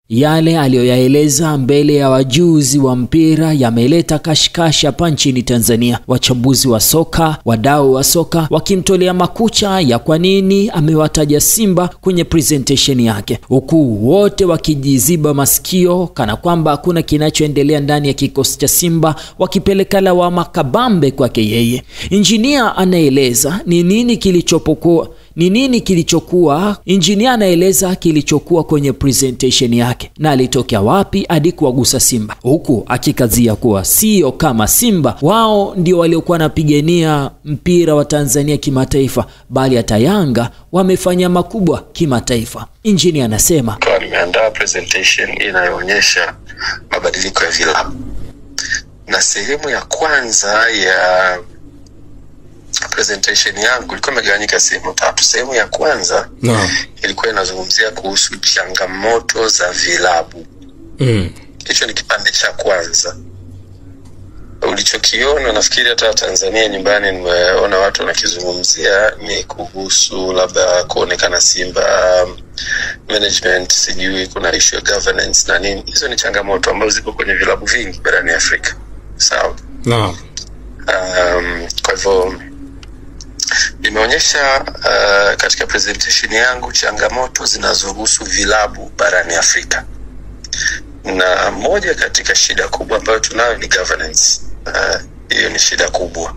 Yale aliyoyaeleza mbele ya wajuzi wa mpira yameleta kashikashi hapa nchini Tanzania. Wachambuzi wa soka, wadau wa soka wakimtolea makucha ya kwa nini amewataja Simba kwenye presentation yake, huku wote wakijiziba masikio kana kwamba hakuna kinachoendelea ndani ya kikosi cha Simba, wakipeleka lawama kabambe kwake yeye. Injinia anaeleza Injinia anaeleza kilichokuwa kwenye presentation yake na alitokea wapi hadi kuwagusa Simba, huku akikazia kuwa sio kama Simba wao ndio waliokuwa wanapigania mpira wa Tanzania kimataifa, bali hata Yanga wamefanya makubwa kimataifa. Injinia anasema, nimeandaa presentation inayoonyesha mabadiliko ya vilabu, na sehemu ya kwanza ya presentation yangu ilikuwa imegawanyika sehemu tatu. Sehemu ya kwanza ilikuwa inazungumzia kuhusu changamoto za vilabu. Hicho ni kipande cha kwanza. Ulichokiona nafikiri hata Tanzania nyumbani nimeona watu wanakizungumzia ni kuhusu labda kuonekana Simba management, sijui kuna issue ya governance na nini. Hizo ni changamoto ambazo zipo kwenye vilabu vingi barani Afrika. Sawa? Kwa hivyo nimeonyesha katika presentation yangu changamoto zinazohusu vilabu barani Afrika. Na moja katika shida kubwa ambayo tunayo ni governance. Hiyo ni shida kubwa.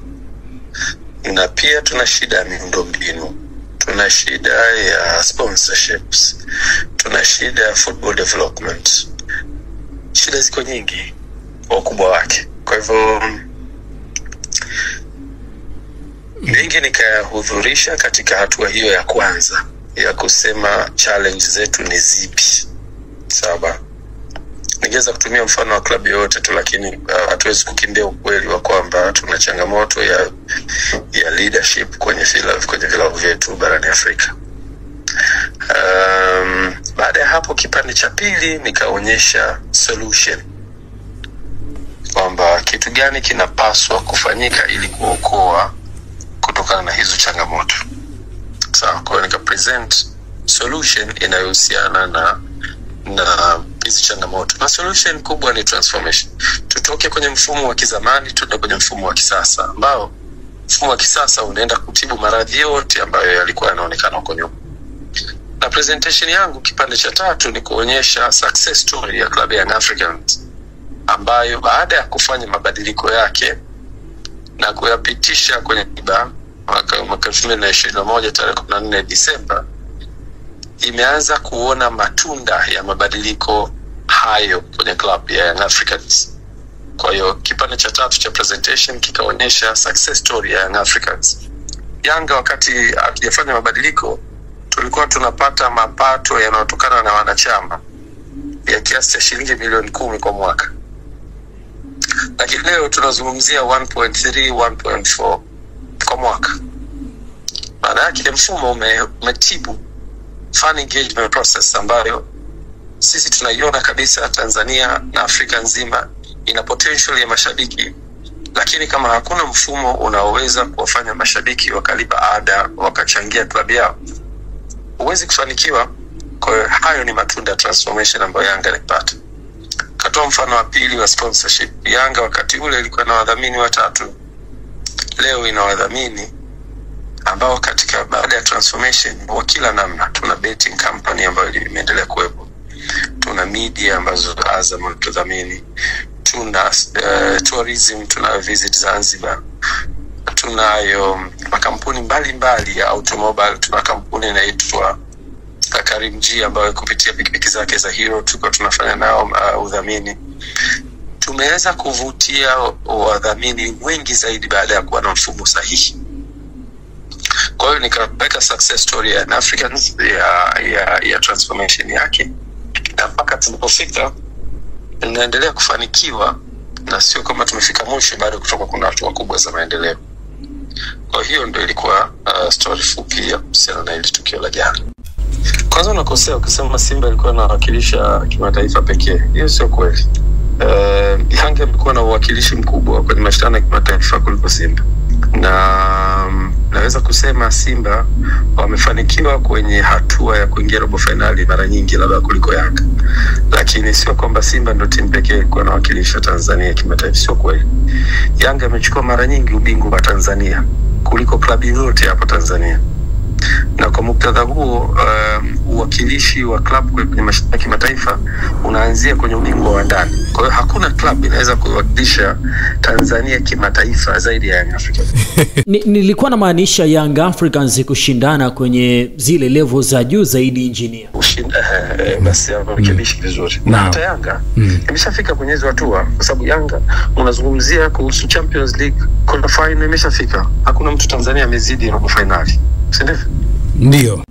Na pia tuna shida ya miundombinu. Tuna shida ya sponsorships. Tuna shida ya football development. Shida ziko nyingi kwa ukubwa wake. Kwa hivyo mingi nikahudhurisha katika hatua hiyo ya kwanza ya kusema challenge zetu ni zipi. Sawa. Ningeweza kutumia mfano wa klabu yote tu, lakini hatuwezi kukimbia ukweli wa kwamba tuna changamoto ya leadership kwenye vilabu vyetu barani Afrika. Baada ya hapo kipande cha pili nikaonyesha solution, kwamba kitu gani kinapaswa kufanyika ili kuokoa kutokana na hizo changamoto. Sawa, kwa hiyo nika present solution inayohusiana na hizi changamoto. Na solution kubwa ni transformation. Tutoke kwenye mfumo wa kizamani tuende kwenye mfumo wa kisasa, ambao mfumo wa kisasa unaenda kutibu maradhi yote ambayo yalikuwa yanaonekana huko nyuma. Na presentation yangu kipande cha tatu ni kuonyesha success story ya Club Young Africans, ambayo baada ya kufanya mabadiliko yake na kuyapitisha kwenye katiba mwaka 2021 tarehe 14 Disemba, imeanza kuona matunda ya mabadiliko hayo kwenye Club ya Young Africans. Kwa hiyo kipande cha tatu cha presentation kikaonyesha success story ya Young Africans. Yanga wakati akifanya mabadiliko tulikuwa tunapata mapato yanayotokana na wanachama ya kiasi cha shilingi milioni 10 kwa mwaka. Lakini leo tunazungumzia 1.3 1.4 kwa mwaka. Maana yake mfumo umetibu fan engagement process ambayo sisi tunaiona kabisa Tanzania na Afrika nzima ina potential ya mashabiki, lakini kama hakuna mfumo unaoweza kuwafanya mashabiki wakalipa ada wakachangia klabu yao, huwezi kufanikiwa. Kwa hiyo hayo ni matunda transformation ambayo Yanga ilipata. Katoa mfano wa pili wa sponsorship. Yanga wakati ule ilikuwa na wadhamini 3. Leo ina wadhamini ambao katika baada ya transformation wa kila namna. Tuna betting company ambayo imeendelea kuwepo. Tuna media ambazo Azam tudhamini. Tuna tourism, tuna Visit Zanzibar. Tunayo makampuni mbalimbali ya automobile. Tuna kampuni inaitwa Karimjee ambayo kupitia pikipiki zake za Hero tuko tunafanya nao udhamini. Tumeweza kuvutia wadhamini wengi zaidi baada ya kuwa na mfumo sahihi. Kwa hiyo nikaweka success story ya Africans ya transformation yake, na mpaka tulipofika tunaendelea kufanikiwa, na sio kama tumefika mwisho, bado kutoka kuna hatua kubwa za maendeleo. Kwa hiyo ndio ilikuwa story fupi ya kuhusiana na ile tukio la jana. Kwanza unakosea ukisema Simba ilikuwa inawakilisha kimataifa pekee. Hiyo sio kweli. Yanga ilikuwa na uwakilishi mkubwa kwenye mashindano ya kimataifa kuliko Simba. Na naweza kusema Simba wamefanikiwa kwenye hatua ya kuingia robo finali mara nyingi labda kuliko Yanga, lakini sio kwamba Simba ndio timu pekee kwa nawakilisha Tanzania kimataifa, sio kweli. Yanga amechukua mara nyingi ubingwa wa Tanzania kuliko klabu yote hapo Tanzania, na kwa muktadha huo uwakilishi wa klabu kwenye mashindano ya kimataifa unaanzia kwenye ubingwa wa ndani. Kwa hiyo hakuna klabu inaweza kuwakilisha Tanzania kimataifa zaidi ya Young Africans. Nilikuwa na maanisha Young Africans kushindana kwenye zile level za juu zaidi engineer. Basi hapo mkibishi vizuri. Na hata Yanga imeshafika kwenye hizo hatua, kwa sababu Yanga unazungumzia kuhusu Champions League quarter final imeshafika. Hakuna mtu Tanzania amezidi robo finali. Si ndivyo? Ndio.